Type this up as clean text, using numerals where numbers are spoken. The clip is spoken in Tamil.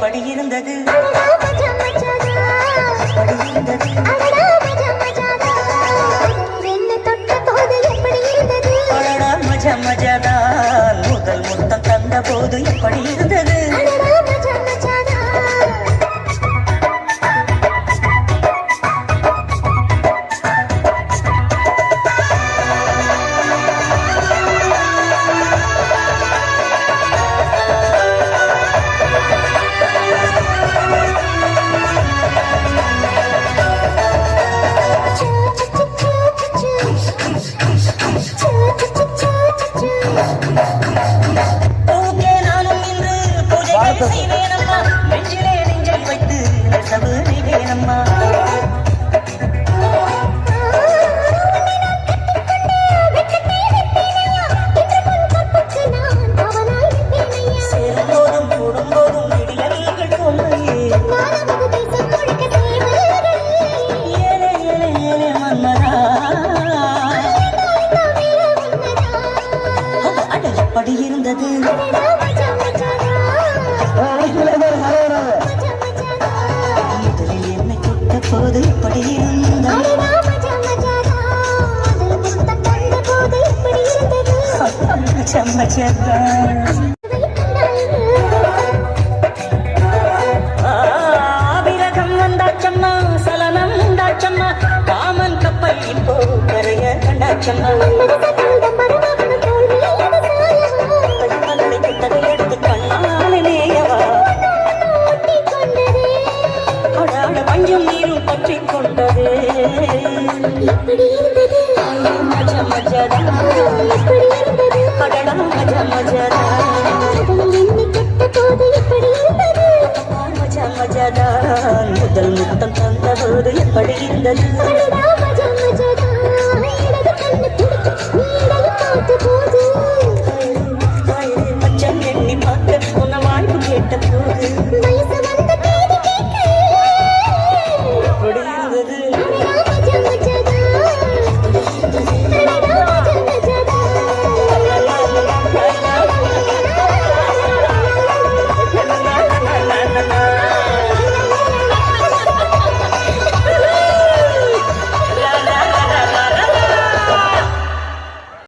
எப்படி இருந்தது மஜா மஜாதான் முதல் முத்தம் தந்த போது எப்படி இருந்தது நெஞ்சிலே நெஞ்சை வைத்து நெசவு நீவேனம்மா சேரும்போதும் கூடும்போதும் விடியல்கள் தோன்றையே ஏலே ஏலே ஏலே மன்னரா அட எப்படி இருந்தது முதலில் என்னை தொட்ட போது எப்படி இருந்தது அபிரகம் வந்தாச்சம்மா சலனம் உண்டாச்சம்மா காமன் கப்பல் இப்போ கரைய கண்டாச்சம்மா எடுத்து கண்ணாலே நேயவா பஞ்சும் நீரும் பற்றி கொண்டது மஜா மஜாதான் மஜா மஜாதான் முதல் முத்தம் தந்த போது எப்படி இருந்தது